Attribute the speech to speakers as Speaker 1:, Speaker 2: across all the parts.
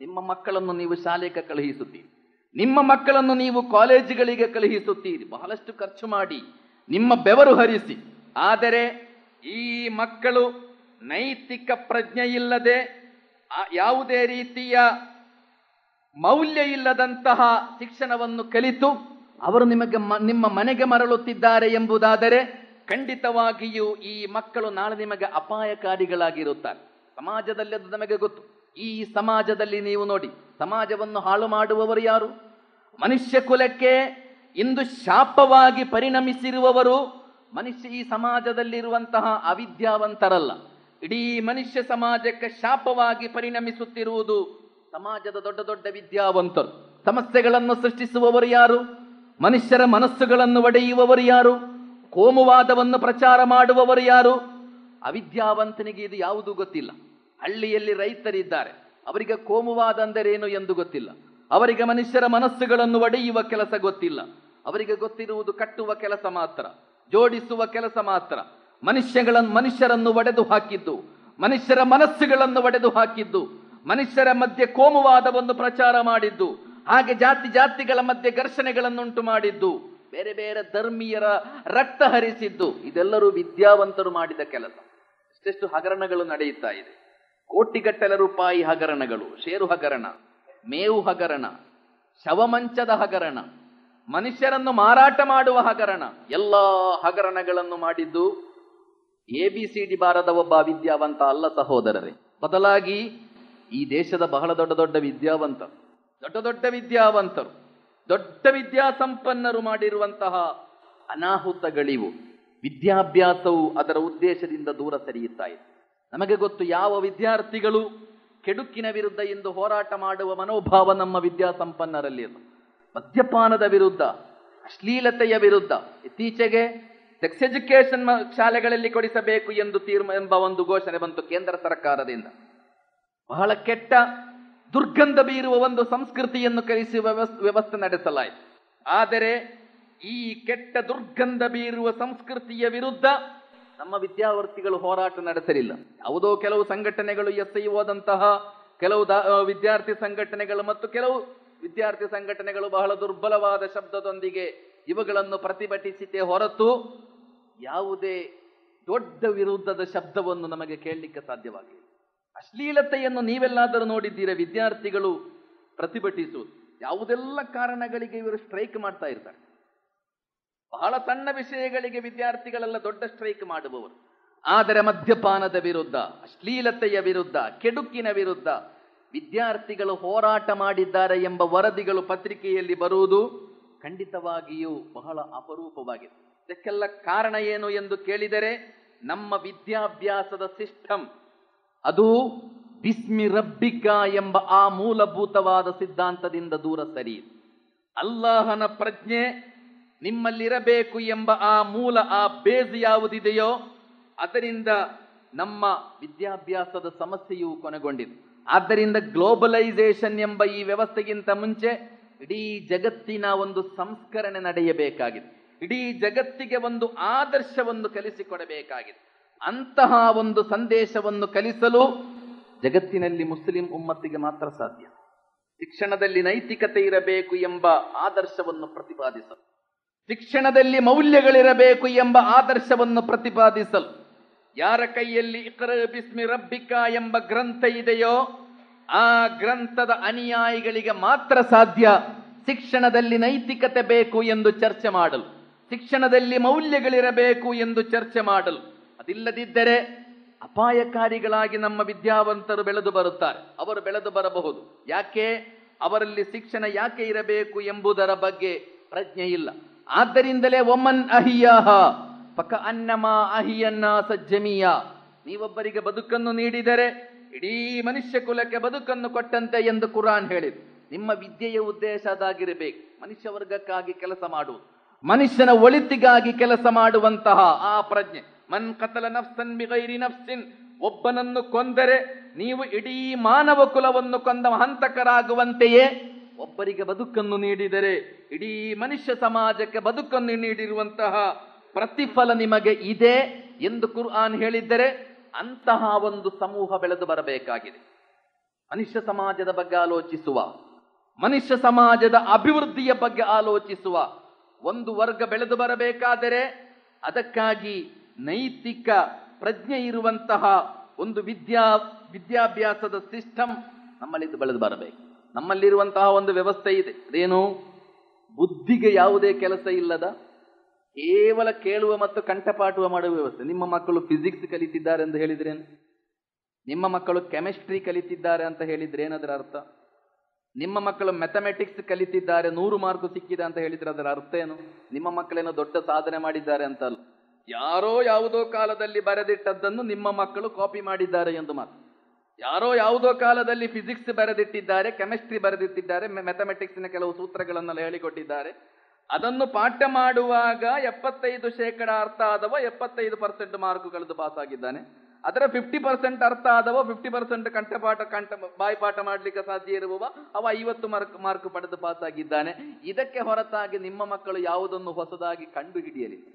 Speaker 1: ನಿಮ್ಮ ಮಕ್ಕಳನ್ನು ನೀವು ಶಾಲೆಗೆ ಕಳುಹಿಸುತ್ತೀರಿ, ನಿಮ್ಮ ಮಕ್ಕಳನ್ನು ನೀವು ಕಾಲೇಜುಗಳಿಗೆ ಕಳುಹಿಸುತ್ತೀರಿ, ಬಹಳಷ್ಟು ಖರ್ಚು ಮಾಡಿ ನಿಮ್ಮ ಬೆವರು ಹರಿಸಿ. ಆದರೆ ಈ ಮಕ್ಕಳು ನೈತಿಕ ಪ್ರಜ್ಞೆ ಇಲ್ಲದೆ, ಯಾವುದೇ ರೀತಿಯ ಮೌಲ್ಯ ಇಲ್ಲದಂತಹ ಶಿಕ್ಷಣವನ್ನು ಕಲಿತು ಅವರು ನಿಮ್ಮ ಮನೆಗೆ ಮರಳುತ್ತಿದ್ದಾರೆ ಎಂಬುದಾದರೆ ಖಂಡಿತವಾಗಿಯೂ ಈ ಮಕ್ಕಳು ನಾಳೆ ನಿಮಗೆ ಅಪಾಯಕಾರಿಗಳಾಗಿರುತ್ತಾರೆ. ಸಮಾಜದಲ್ಲಿ ಅದು ನಮಗೆ ಗೊತ್ತು. ಈ ಸಮಾಜದಲ್ಲಿ ನೀವು ನೋಡಿ, ಸಮಾಜವನ್ನು ಹಾಳು ಮಾಡುವವರು ಯಾರು? ಮನುಷ್ಯ ಕುಲಕ್ಕೆ ಇಂದು ಶಾಪವಾಗಿ ಪರಿಣಮಿಸಿರುವವರು ಈ ಸಮಾಜದಲ್ಲಿರುವಂತಹ ಅವಿದ್ಯಾವಂತರಲ್ಲ. ಇಡೀ ಮನುಷ್ಯ ಸಮಾಜಕ್ಕೆ ಶಾಪವಾಗಿ ಪರಿಣಮಿಸುತ್ತಿರುವುದು ಸಮಾಜದ ದೊಡ್ಡ ದೊಡ್ಡ ವಿದ್ಯಾವಂತರು. ಸಮಸ್ಯೆಗಳನ್ನು ಸೃಷ್ಟಿಸುವವರು ಯಾರು? ಮನುಷ್ಯರ ಮನಸ್ಸುಗಳನ್ನು ಒಡೆಯುವವರು ಯಾರು? ಕೋಮುವಾದವನ್ನು ಪ್ರಚಾರ ಮಾಡುವವರು ಯಾರು? ಅವಿದ್ಯಾವಂತನಿಗೆ ಇದು ಯಾವುದೂ ಗೊತ್ತಿಲ್ಲ. ಹಳ್ಳಿಯಲ್ಲಿ ರೈತರಿದ್ದಾರೆ, ಅವರಿಗೆ ಕೋಮುವಾದ ಎಂದರೇನು ಎಂದು ಗೊತ್ತಿಲ್ಲ. ಅವರಿಗೆ ಮನುಷ್ಯರ ಮನಸ್ಸುಗಳನ್ನು ಒಡೆಯುವ ಕೆಲಸ ಗೊತ್ತಿಲ್ಲ. ಅವರಿಗೆ ಗೊತ್ತಿರುವುದು ಕಟ್ಟುವ ಕೆಲಸ ಮಾತ್ರ, ಜೋಡಿಸುವ ಕೆಲಸ ಮಾತ್ರ. ಮನುಷ್ಯರನ್ನು ಒಡೆದು ಹಾಕಿದ್ದು, ಮನುಷ್ಯರ ಮನಸ್ಸುಗಳನ್ನು ಒಡೆದು ಹಾಕಿದ್ದು, ಮನುಷ್ಯರ ಮಧ್ಯೆ ಕೋಮುವಾದವನ್ನು ಪ್ರಚಾರ ಮಾಡಿದ್ದು, ಹಾಗೆ ಜಾತಿಗಳ ಮಧ್ಯೆ ಘರ್ಷಣೆಗಳನ್ನುಂಟು ಮಾಡಿದ್ದು, ಬೇರೆ ಬೇರೆ ಧರ್ಮೀಯರ ರಕ್ತ ಹರಿಸಿದ್ದು, ಇದೆಲ್ಲರೂ ವಿದ್ಯಾವಂತರು ಮಾಡಿದ ಕೆಲಸ. ಎಷ್ಟೆಷ್ಟು ಹಗರಣಗಳು ನಡೆಯುತ್ತಾ ಇದೆ. ಕೋಟಿಗಟ್ಟಲೆ ರೂಪಾಯಿ ಹಗರಣಗಳು, ಷೇರು ಹಗರಣ, ಮೇವು ಹಗರಣ, ಶವಮಂಚದ ಹಗರಣ, ಮನುಷ್ಯರನ್ನು ಮಾರಾಟ ಮಾಡುವ ಹಗರಣ, ಎಲ್ಲ ಹಗರಣಗಳನ್ನು ಮಾಡಿದ್ದು ABCD ಬಾರದ ಒಬ್ಬ ವಿದ್ಯಾವಂತ ಅಲ್ಲ ಸಹೋದರರೇ. ಬದಲಾಗಿ ಈ ದೇಶದ ಬಹಳ ದೊಡ್ಡ ದೊಡ್ಡ ವಿದ್ಯಾವಂತರು, ದೊಡ್ಡ ವಿದ್ಯಾಸಂಪನ್ನರು ಮಾಡಿರುವಂತಹ ಅನಾಹುತಗಳಿವು. ವಿದ್ಯಾಭ್ಯಾಸವು ಅದರ ಉದ್ದೇಶದಿಂದ ದೂರ ಸರಿಯುತ್ತಾ ಇದೆ. ನಮಗೆ ಗೊತ್ತು, ಯಾವ ವಿದ್ಯಾರ್ಥಿಗಳು ಕೆಡುಕಿನ ವಿರುದ್ಧ ಎಂದು ಹೋರಾಟ ಮಾಡುವ ಮನೋಭಾವ ನಮ್ಮ ವಿದ್ಯಾಸಂಪನ್ನರಲ್ಲಿಲ್ಲ. ಮದ್ಯಪಾನದ ವಿರುದ್ಧ, ಅಶ್ಲೀಲತೆಯ ವಿರುದ್ಧ, ಇತ್ತೀಚೆಗೆ ಸೆಕ್ಸ್ ಎಜುಕೇಶನ್ ಶಾಲೆಗಳಲ್ಲಿ ಕೊಡಿಸಬೇಕು ಎಂಬ ಒಂದು ಘೋಷಣೆ ಬಂತು ಕೇಂದ್ರ ಸರ್ಕಾರದಿಂದ. ಬಹಳ ಕೆಟ್ಟ ದುರ್ಗಂಧ ಬೀರುವ ಒಂದು ಸಂಸ್ಕೃತಿಯನ್ನು ಕಲಿಸುವ ವ್ಯವಸ್ಥೆ ನಡೆಸಲಾಯಿತು. ಆದರೆ ಈ ಕೆಟ್ಟ ದುರ್ಗಂಧ ಬೀರುವ ಸಂಸ್ಕೃತಿಯ ವಿರುದ್ಧ ನಮ್ಮ ವಿದ್ಯಾರ್ಥಿಗಳು ಹೋರಾಟ ನಡೆಸಲಿಲ್ಲ. ಯಾವುದೋ ಕೆಲವು ಸಂಘಟನೆಗಳು, SIO ಕೆಲವು ವಿದ್ಯಾರ್ಥಿ ಸಂಘಟನೆಗಳು ಮತ್ತು ಕೆಲವು ವಿದ್ಯಾರ್ಥಿ ಸಂಘಟನೆಗಳು ಬಹಳ ದುರ್ಬಲವಾದ ಶಬ್ದದೊಂದಿಗೆ ಇವುಗಳನ್ನು ಪ್ರತಿಭಟಿಸಿತೆ ಹೊರತು ಯಾವುದೇ ದೊಡ್ಡ ವಿರುದ್ಧದ ಶಬ್ದವನ್ನು ನಮಗೆ ಕೇಳಲಿಕ್ಕೆ ಸಾಧ್ಯವಾಗಿಲ್ಲ. ಅಶ್ಲೀಲತೆಯನ್ನು ನೀವೆಲ್ಲಾದರೂ ನೋಡಿದ್ದೀರಾ? ವಿದ್ಯಾರ್ಥಿಗಳು ಪ್ರತಿಭಟಿಸುವುದು ಯಾವುದೆಲ್ಲ ಕಾರಣಗಳಿಗೆ ಇವರು ಸ್ಟ್ರೈಕ್ ಮಾಡ್ತಾ ಇರ್ತಾರೆ. ಬಹಳ ಸಣ್ಣ ವಿಷಯಗಳಿಗೆ ವಿದ್ಯಾರ್ಥಿಗಳೆಲ್ಲ ದೊಡ್ಡ ಸ್ಟ್ರೈಕ್ ಮಾಡುವವರು. ಆದರೆ ಮದ್ಯಪಾನದ ವಿರುದ್ಧ, ಅಶ್ಲೀಲತೆಯ ವಿರುದ್ಧ, ಕೆಡುಕಿನ ವಿರುದ್ಧ ವಿದ್ಯಾರ್ಥಿಗಳು ಹೋರಾಟ ಮಾಡಿದ್ದಾರೆ ಎಂಬ ವರದಿಗಳು ಪತ್ರಿಕೆಯಲ್ಲಿ ಬರುವುದು ಖಂಡಿತವಾಗಿಯೂ ಬಹಳ ಅಪರೂಪವಾಗಿದೆ. ಇದಕ್ಕೆಲ್ಲ ಕಾರಣ ಏನು ಎಂದು ಕೇಳಿದರೆ, ನಮ್ಮ ವಿದ್ಯಾಭ್ಯಾಸದ ಸಿಸ್ಟಮ್ ಅದು ಬಿಸ್ಮಿ ರಬ್ಬಿಕ ಎಂಬ ಆ ಮೂಲಭೂತವಾದ ಸಿದ್ಧಾಂತದಿಂದ ದೂರ ಸರಿಯಿದೆ. ಅಲ್ಲಾಹನ ಪ್ರಜ್ಞೆ ನಿಮ್ಮಲ್ಲಿರಬೇಕು ಎಂಬ ಆ ಮೂಲ, ಆ ಬೇಸ್ ಯಾವುದಿದೆಯೋ ಅದರಿಂದ ನಮ್ಮ ವಿದ್ಯಾಭ್ಯಾಸದ ಸಮಸ್ಯೆಯು ಕೊನೆಗೊಂಡಿದೆ. ಆದ್ದರಿಂದ ಗ್ಲೋಬಲೈಸೇಷನ್ ಎಂಬ ಈ ವ್ಯವಸ್ಥೆಗಿಂತ ಮುಂಚೆ ಇಡೀ ಜಗತ್ತಿನ ಒಂದು ಸಂಸ್ಕರಣೆ ನಡೆಯಬೇಕಾಗಿದೆ. ಇಡೀ ಜಗತ್ತಿಗೆ ಒಂದು ಆದರ್ಶವನ್ನು ಕಲಿಸಿಕೊಡಬೇಕಾಗಿದೆ. ಅಂತಹ ಒಂದು ಸಂದೇಶವನ್ನು ಕಲಿಸಲು ಜಗತ್ತಿನಲ್ಲಿ ಮುಸ್ಲಿಂ ಉಮ್ಮತ್ತಿಗೆ ಮಾತ್ರ ಸಾಧ್ಯ. ಶಿಕ್ಷಣದಲ್ಲಿ ನೈತಿಕತೆ ಇರಬೇಕು ಎಂಬ ಆದರ್ಶವನ್ನು ಪ್ರತಿಪಾದಿಸಲು, ಶಿಕ್ಷಣದಲ್ಲಿ ಮೌಲ್ಯಗಳಿರಬೇಕು ಎಂಬ ಆದರ್ಶವನ್ನು ಪ್ರತಿಪಾದಿಸಲು ಯಾರ ಕೈಯಲ್ಲಿ ಇಕ್ರಾ ಬಿಸ್ಮಿ ರಬ್ಬಿಕ ಎಂಬ ಗ್ರಂಥ ಇದೆಯೋ ಆ ಗ್ರಂಥದ ಅನುಯಾಯಿಗಳಿಗೆ ಮಾತ್ರ ಸಾಧ್ಯ ಶಿಕ್ಷಣದಲ್ಲಿ ನೈತಿಕತೆ ಬೇಕು ಎಂದು ಚರ್ಚೆ ಮಾಡಲು, ಶಿಕ್ಷಣದಲ್ಲಿ ಮೌಲ್ಯಗಳಿರಬೇಕು ಎಂದು ಚರ್ಚೆ ಮಾಡಲು. ಅದಿಲ್ಲದಿದ್ದರೆ ಅಪಾಯಕಾರಿಗಳಾಗಿ ನಮ್ಮ ವಿದ್ಯಾವಂತರು ಬೆಳೆದು ಬರುತ್ತಾರೆ. ಅವರು ಬೆಳೆದು ಬರಬಹುದು. ಯಾಕೆ? ಅವರಲ್ಲಿ ಶಿಕ್ಷಣ ಯಾಕೆ ಇರಬೇಕು ಎಂಬುದರ ಬಗ್ಗೆ ಪ್ರಜ್ಞೆ ಇಲ್ಲ. ಆದ್ದರಿಂದಲೇ ಒಮನ್ ಅಹಿಯಾಹ ಪಕ ಅನ್ನಮ ಅಹಿಯನ್ನ ಸಜ್ಜಮಿಯ, ನೀವೊಬ್ಬರಿಗೆ ಬದುಕನ್ನು ನೀಡಿದರೆ ಇಡೀ ಮನುಷ್ಯ ಕುಲಕ್ಕೆ ಬದುಕನ್ನು ಕೊಟ್ಟಂತೆ ಎಂದು ಕುರಾನ್ ಹೇಳಿದೆ. ನಿಮ್ಮ ವಿದ್ಯೆಯ ಉದ್ದೇಶ ಅದಾಗಿರಬೇಕು. ಮನುಷ್ಯ ವರ್ಗಕ್ಕಾಗಿ ಕೆಲಸ ಮಾಡುವುದು, ಮನುಷ್ಯನ ಒಳಿತಿಗಾಗಿ ಕೆಲಸ ಮಾಡುವಂತಹ ಆ ಪ್ರಜ್ಞೆ. ಮನ್ ಕತಲ ನಫ್ಸನ್ ಬಿಗೈರಿ ನಫ್ಸಿನ್, ಒಬ್ಬನನ್ನು ಕೊಂದರೆ ನೀವು ಇಡೀ ಮಾನವ ಕುಲವನ್ನು ಕೊಂದ ಹಂತಕರಾಗುವಂತೆಯೇ ಒಬ್ಬರಿಗೆ ಬದುಕನ್ನು ನೀಡಿದರೆ ಇಡೀ ಮನುಷ್ಯ ಸಮಾಜಕ್ಕೆ ಬದುಕನ್ನು ನೀಡಿರುವಂತಹ ಪ್ರತಿಫಲ ನಿಮಗೆ ಇದೆ ಎಂದು ಕುರ್ಆನ್ ಹೇಳಿದ್ದರೆ ಅಂತಹ ಒಂದು ಸಮೂಹ ಬೆಳೆದು ಬರಬೇಕಾಗಿದೆ. ಮನುಷ್ಯ ಸಮಾಜದ ಬಗ್ಗೆ ಆಲೋಚಿಸುವ, ಮನುಷ್ಯ ಸಮಾಜದ ಅಭಿವೃದ್ಧಿಯ ಬಗ್ಗೆ ಆಲೋಚಿಸುವ ಒಂದು ವರ್ಗ ಬೆಳೆದು ಬರಬೇಕಾದರೆ ಅದಕ್ಕಾಗಿ ನೈತಿಕ ಪ್ರಜ್ಞೆ ಇರುವಂತಹ ಒಂದು ವಿದ್ಯಾಭ್ಯಾಸದ ಸಿಸ್ಟಮ್ ನಮ್ಮಲ್ಲಿದ್ದು ಬೆಳೆದು ಬರಬೇಕು. ನಮ್ಮಲ್ಲಿರುವಂತಹ ಒಂದು ವ್ಯವಸ್ಥೆ ಇದೆ, ಅದೇನು? ಬುದ್ಧಿಗೆ ಯಾವುದೇ ಕೆಲಸ ಇಲ್ಲದ ಕೇವಲ ಕೇಳುವ ಮತ್ತು ಕಂಠಪಾಠುವ ಮಾಡುವ ವ್ಯವಸ್ಥೆ. ನಿಮ್ಮ ಮಕ್ಕಳು ಫಿಸಿಕ್ಸ್ ಕಲಿತಿದ್ದಾರೆ ಅಂತ ಹೇಳಿದ್ರೇನು? ನಿಮ್ಮ ಮಕ್ಕಳು ಕೆಮಿಸ್ಟ್ರಿ ಕಲಿತಿದ್ದಾರೆ ಅಂತ ಹೇಳಿದ್ರೆ ಏನದರ ಅರ್ಥ? ನಿಮ್ಮ ಮಕ್ಕಳು ಮ್ಯಾಥಮೆಟಿಕ್ಸ್ ಕಲಿತಿದ್ದಾರೆ 100 ಮಾರ್ಕ್ ಸಿಕ್ಕಿದೆ ಅಂತ ಹೇಳಿದ್ರೆ ಅದರ ಅರ್ಥ ಏನು? ನಿಮ್ಮ ಮಕ್ಕಳೇನೋ ದೊಡ್ಡ ಸಾಧನೆ ಮಾಡಿದ್ದಾರೆ ಅಂತ ಅಲ್ಲ, ಯಾರೋ ಯಾವುದೋ ಕಾಲದಲ್ಲಿ ಬರೆದಿಟ್ಟದ್ದನ್ನು ನಿಮ್ಮ ಮಕ್ಕಳು ಕಾಪಿ ಮಾಡಿದ್ದಾರೆ ಎಂದು ಮಾತ್ರ. ಯಾರೋ ಯಾವುದೋ ಕಾಲದಲ್ಲಿ ಫಿಸಿಕ್ಸ್ ಬರೆದಿಟ್ಟಿದ್ದಾರೆ, ಕೆಮಿಸ್ಟ್ರಿ ಬರೆದಿಟ್ಟಿದ್ದಾರೆ, ಮ್ಯಾಥಮೆಟಿಕ್ಸ್ನ ಕೆಲವು ಸೂತ್ರಗಳನ್ನೆಲ್ಲ ಹೇಳಿಕೊಟ್ಟಿದ್ದಾರೆ. ಅದನ್ನು ಪಾಠ ಮಾಡುವಾಗ 75% ಅರ್ಥ ಆದವ 75% ಮಾರ್ಕ್ ಕಳೆದು ಪಾಸ್ ಆಗಿದ್ದಾನೆ. ಅದರ 50% ಅರ್ಥ ಆದವ 50% ಬಾಯಿಪಾಠ ಮಾಡ್ಲಿಕ್ಕೆ ಸಾಧ್ಯ ಇರುವವ ಅವ 50 ಮಾರ್ಕ್ ಪಡೆದು ಪಾಸ್ ಆಗಿದ್ದಾನೆ. ಇದಕ್ಕೆ ಹೊರತಾಗಿ ನಿಮ್ಮ ಮಕ್ಕಳು ಯಾವುದನ್ನು ಹೊಸದಾಗಿ ಕಂಡು ಹಿಡಿಯಲಿಲ್ಲ,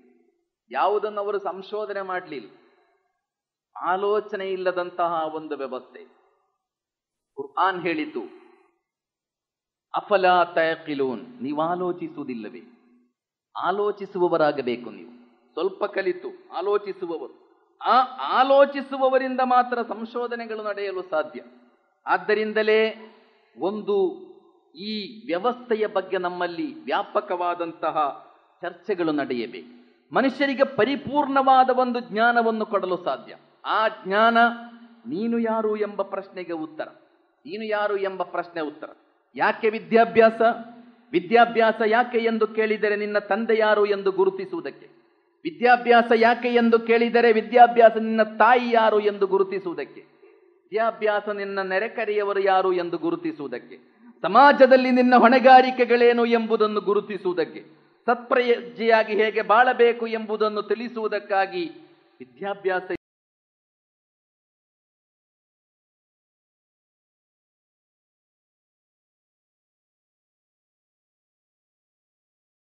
Speaker 1: ಯಾವುದನ್ನು ಅವರು ಸಂಶೋಧನೆ ಮಾಡಲಿಲ್ಲ. ಆಲೋಚನೆ ಇಲ್ಲದಂತಹ ಒಂದು ವ್ಯವಸ್ಥೆ. ಕುರ್ಆನ್ ಹೇಳಿತು, ಅಫಲಾ ತಯಕಿಲೂನ್, ನೀವು ಆಲೋಚಿಸುವುದಿಲ್ಲವೇ? ಆಲೋಚಿಸುವವರಾಗಬೇಕು ನೀವು. ಸ್ವಲ್ಪ ಕಲಿತು ಆಲೋಚಿಸುವವರು. ಆ ಆಲೋಚಿಸುವವರಿಂದ ಮಾತ್ರ ಸಂಶೋಧನೆಗಳು ನಡೆಯಲು ಸಾಧ್ಯ. ಆದ್ದರಿಂದಲೇ ಒಂದು ಈ ವ್ಯವಸ್ಥೆಯ ಬಗ್ಗೆ ನಮ್ಮಲ್ಲಿ ವ್ಯಾಪಕವಾದಂತಹ ಚರ್ಚೆಗಳು ನಡೆಯಬೇಕು. ಮನುಷ್ಯರಿಗೆ ಪರಿಪೂರ್ಣವಾದ ಒಂದು ಜ್ಞಾನವನ್ನು ಕೊಡಲು ಸಾಧ್ಯ. ಆ ಜ್ಞಾನ ನೀನು ಯಾರು ಎಂಬ ಪ್ರಶ್ನೆಗೆ ಉತ್ತರ. ನೀನು ಯಾರು ಎಂಬ ಪ್ರಶ್ನೆ ಉತ್ತರ. ಯಾಕೆ ವಿದ್ಯಾಭ್ಯಾಸ? ವಿದ್ಯಾಭ್ಯಾಸ ಯಾಕೆ ಎಂದು ಕೇಳಿದರೆ ನಿನ್ನ ತಂದೆ ಯಾರು ಎಂದು ಗುರುತಿಸುವುದಕ್ಕೆ. ವಿದ್ಯಾಭ್ಯಾಸ ಯಾಕೆ ಎಂದು ಕೇಳಿದರೆ ವಿದ್ಯಾಭ್ಯಾಸ ನಿನ್ನ ತಾಯಿ ಯಾರು ಎಂದು ಗುರುತಿಸುವುದಕ್ಕೆ. ವಿದ್ಯಾಭ್ಯಾಸ ನಿನ್ನ ನೆರೆಕರೆಯವರು ಯಾರು ಎಂದು ಗುರುತಿಸುವುದಕ್ಕೆ. ಸಮಾಜದಲ್ಲಿ ನಿನ್ನ ಹೊಣೆಗಾರಿಕೆಗಳೇನು ಎಂಬುದನ್ನು ಗುರುತಿಸುವುದಕ್ಕೆ. ಸತ್ಪ್ರಜೆಯಾಗಿ ಹೇಗೆ ಬಾಳಬೇಕು ಎಂಬುದನ್ನು ತಿಳಿಸುವುದಕ್ಕಾಗಿ ವಿದ್ಯಾಭ್ಯಾಸ